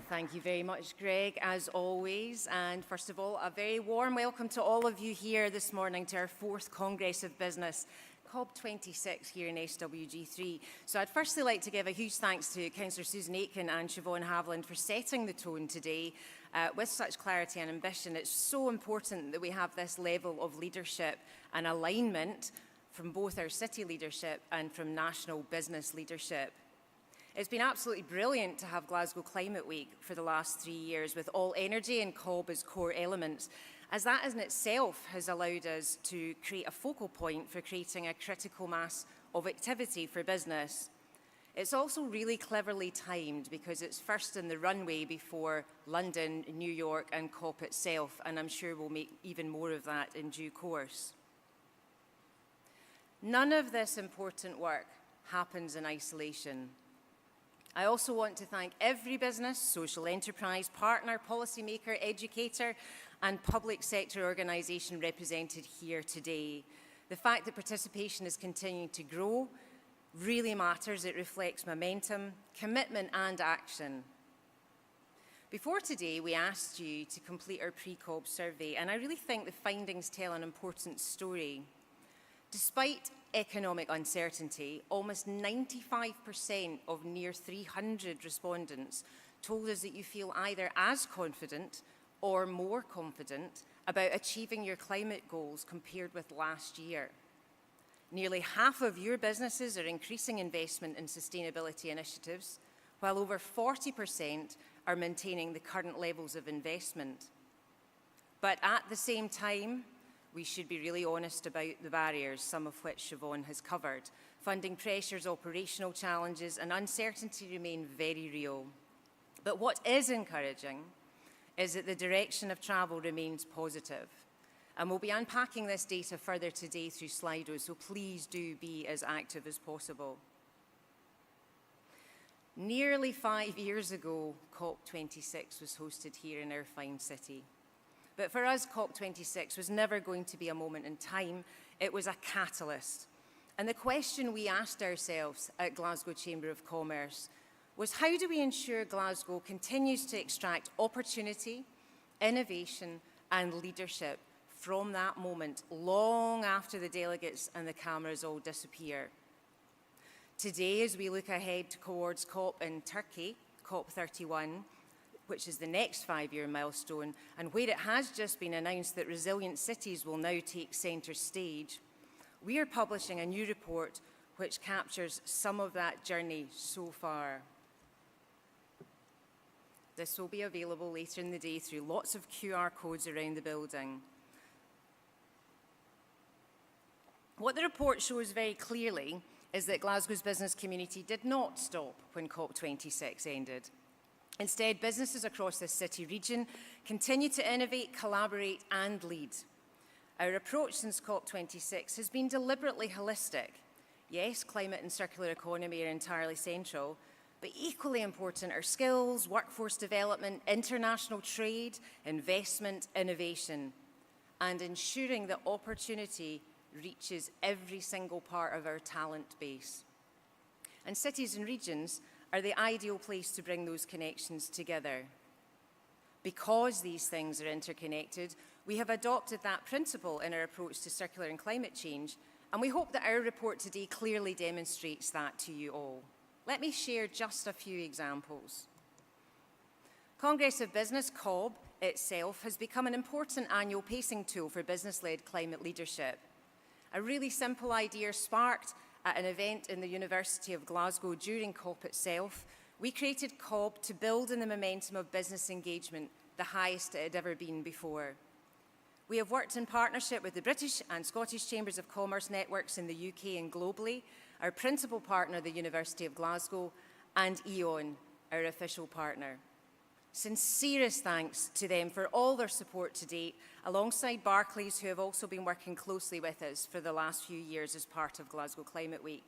Thank you very much, Greg, as always. And first of all, a very warm welcome to all of you here this morning to our 4th Congress of Business, COP26 here in SWG3. So I'd firstly like to give a huge thanks to Councillor Susan Aitken and Siobhan Haviland for setting the tone today with such clarity and ambition. It's so important that we have this level of leadership and alignment from both our city leadership and from national business leadership. It's been absolutely brilliant to have Glasgow Climate Week for the last 3 years with all energy and COB as core elements, as that in itself has allowed us to create a focal point for creating a critical mass of activity for business. It's also really cleverly timed because it's first in the runway before London, New York and COP itself, and I'm sure we'll make even more of that in due course. None of this important work happens in isolation. I also want to thank every business, social enterprise, partner, policymaker, educator and public sector organisation represented here today. The fact that participation is continuing to grow really matters. It reflects momentum, commitment and action. Before today, we asked you to complete our pre-COB survey, and I really think the findings tell an important story. Despite economic uncertainty, almost 95% of near 300 respondents told us that you feel either as confident or more confident about achieving your climate goals compared with last year. Nearly half of your businesses are increasing investment in sustainability initiatives, while over 40% are maintaining the current levels of investment. But at the same time, we should be really honest about the barriers, some of which Siobhan has covered. Funding pressures, operational challenges and uncertainty remain very real. But what is encouraging is that the direction of travel remains positive. And we'll be unpacking this data further today through Slido, so please do be as active as possible. Nearly 5 years ago, COP26 was hosted here in our fine city. But for us, COP26 was never going to be a moment in time. It was a catalyst. And the question we asked ourselves at Glasgow Chamber of Commerce was, how do we ensure Glasgow continues to extract opportunity, innovation and leadership from that moment long after the delegates and the cameras all disappear? Today, as we look ahead towards COP in Turkey, COP31, which is the next 5-year milestone, and where it has just been announced that resilient cities will now take centre stage, we are publishing a new report which captures some of that journey so far. This will be available later in the day through lots of QR codes around the building. What the report shows very clearly is that Glasgow's business community did not stop when COP26 ended. Instead, businesses across this city region continue to innovate, collaborate and lead. Our approach since COP26 has been deliberately holistic. Yes, climate and circular economy are entirely central, but equally important are skills, workforce development, international trade, investment, innovation, and ensuring that opportunity reaches every single part of our talent base. And cities and regions are the ideal place to bring those connections together. Because these things are interconnected, we have adopted that principle in our approach to circular and climate change, and we hope that our report today clearly demonstrates that to you all. Let me share just a few examples. Congress of Business, COB, itself has become an important annual pacing tool for business-led climate leadership. A really simple idea sparked at an event in the University of Glasgow during COP itself. We created COB to build on the momentum of business engagement, the highest it had ever been before. We have worked in partnership with the British and Scottish Chambers of Commerce networks in the UK and globally, our principal partner, the University of Glasgow, and E.ON, our official partner. Sincerest thanks to them for all their support to date, alongside Barclays, who have also been working closely with us for the last few years as part of Glasgow Climate Week.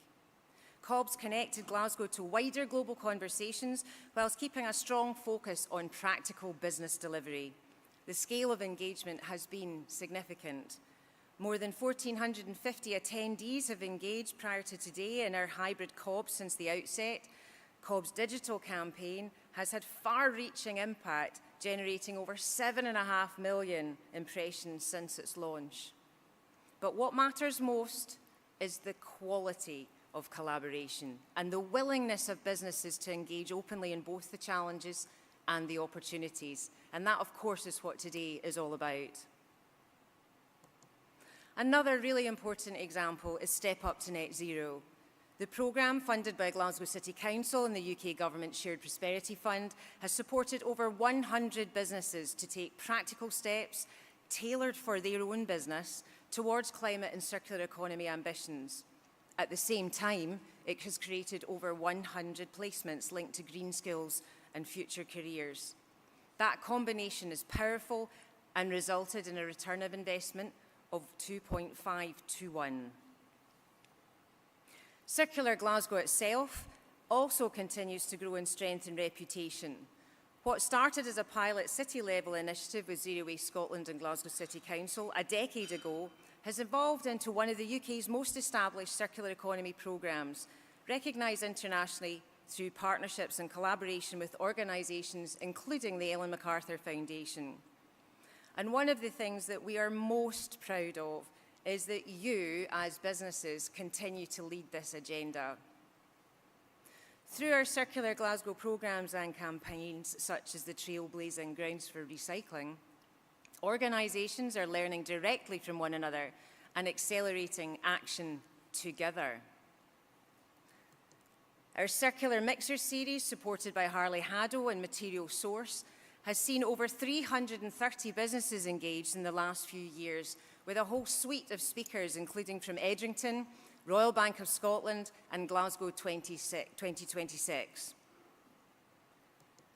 COB's connected Glasgow to wider global conversations whilst keeping a strong focus on practical business delivery. The scale of engagement has been significant. More than 1,450 attendees have engaged prior to today in our hybrid COB since the outset. COB's digital campaign has had far-reaching impact, generating over 7.5 million impressions since its launch. But what matters most is the quality of collaboration and the willingness of businesses to engage openly in both the challenges and the opportunities. And that, of course, is what today is all about. Another really important example is Step Up to Net Zero. The programme, funded by Glasgow City Council and the UK Government Shared Prosperity Fund, has supported over 100 businesses to take practical steps tailored for their own business towards climate and circular economy ambitions. At the same time, it has created over 100 placements linked to green skills and future careers. That combination is powerful and resulted in a return of investment of 2.5 to 1. Circular Glasgow itself also continues to grow in strength and reputation. What started as a pilot city-level initiative with Zero Waste Scotland and Glasgow City Council a decade ago has evolved into one of the UK's most established circular economy programmes, recognised internationally through partnerships and collaboration with organisations including the Ellen MacArthur Foundation. And one of the things that we are most proud of is that you, as businesses, continue to lead this agenda. Through our Circular Glasgow programmes and campaigns, such as the trailblazing Grounds for Recycling, organisations are learning directly from one another and accelerating action together. Our Circular Mixers series, supported by Harley Haddo and Material Source, has seen over 330 businesses engaged in the last few years, with a whole suite of speakers, including from Edrington, Royal Bank of Scotland, and Glasgow 2026.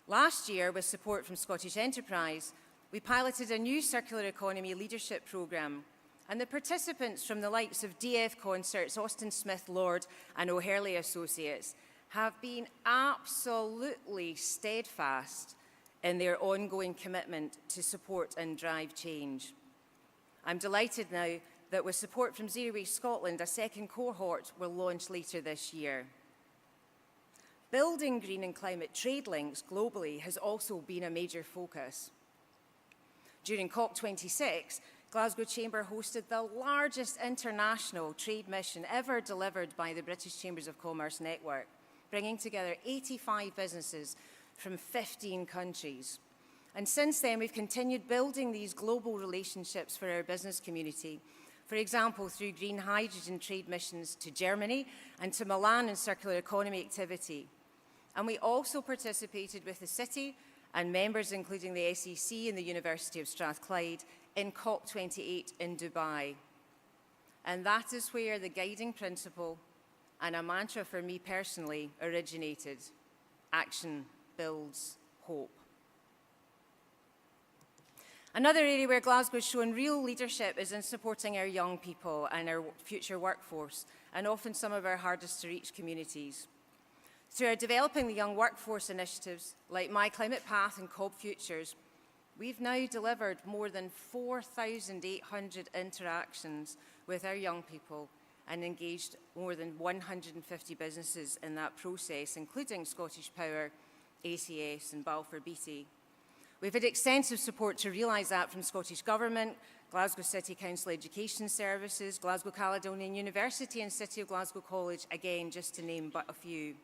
Last year, with support from Scottish Enterprise, we piloted a new circular economy leadership programme, and the participants from the likes of DF Concerts, Austin Smith Lord, and O'Hurley Associates have been absolutely steadfast in their ongoing commitment to support and drive change. I'm delighted now that with support from Zero Waste Scotland, a second cohort will launch later this year. Building green and climate trade links globally has also been a major focus. During COP26, Glasgow Chamber hosted the largest international trade mission ever delivered by the British Chambers of Commerce network, bringing together 85 businesses from 15 countries. And since then, we've continued building these global relationships for our business community. For example, through green hydrogen trade missions to Germany and to Milan in circular economy activity. And we also participated with the city and members, including the SEC and the University of Strathclyde, in COP28 in Dubai. And that is where the guiding principle and a mantra for me personally originated: action builds hope. Another area where Glasgow has shown real leadership is in supporting our young people and our future workforce, and often some of our hardest to reach communities. Through our Developing the Young Workforce initiatives, like My Climate Path and COB Futures, we've now delivered more than 4,800 interactions with our young people and engaged more than 150 businesses in that process, including Scottish Power, ACS and Balfour Beatty. We've had extensive support to realise that from Scottish Government, Glasgow City Council Education Services, Glasgow Caledonian University and City of Glasgow College, again, just to name but a few.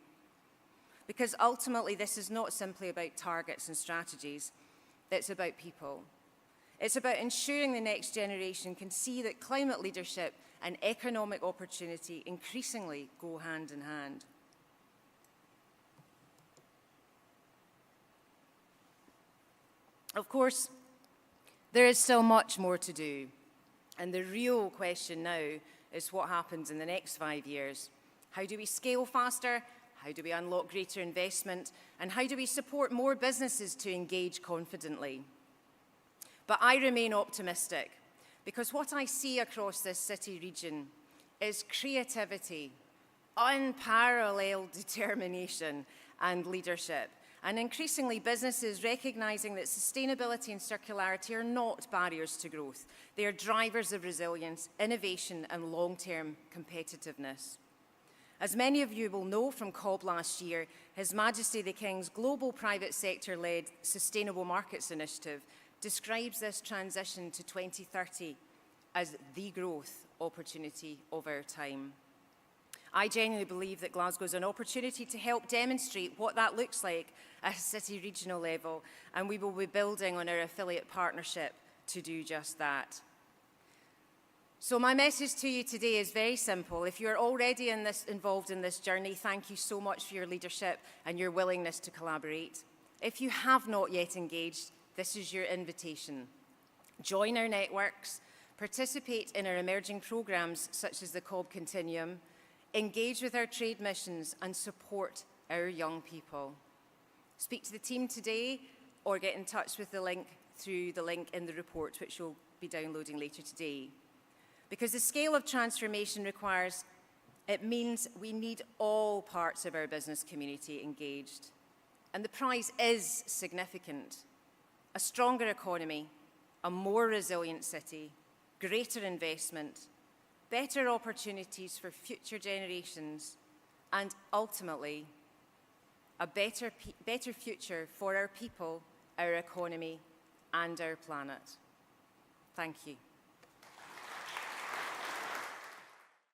Because ultimately, this is not simply about targets and strategies, it's about people. It's about ensuring the next generation can see that climate leadership and economic opportunity increasingly go hand in hand. Of course, there is still much more to do, and the real question now is what happens in the next 5 years. How do we scale faster? How do we unlock greater investment? And how do we support more businesses to engage confidently? But I remain optimistic, because what I see across this city region is creativity, unparalleled determination and leadership, and increasingly businesses recognising that sustainability and circularity are not barriers to growth. They are drivers of resilience, innovation and long-term competitiveness. As many of you will know from COB last year, His Majesty the King's global private sector-led Sustainable Markets Initiative describes this transition to 2030 as the growth opportunity of our time. I genuinely believe that Glasgow is an opportunity to help demonstrate what that looks like at a city regional level, and we will be building on our affiliate partnership to do just that. So my message to you today is very simple. If you're already involved in this journey, thank you so much for your leadership and your willingness to collaborate. If you have not yet engaged, this is your invitation. Join our networks, participate in our emerging programmes such as the COB Continuum, engage with our trade missions and support our young people. Speak to the team today or get in touch with the link through the link in the report, which you'll be downloading later today. Because the scale of transformation it means we need all parts of our business community engaged. And the prize is significant. A stronger economy, a more resilient city, greater investment, better opportunities for future generations, and ultimately, a better future for our people, our economy, and our planet. Thank you.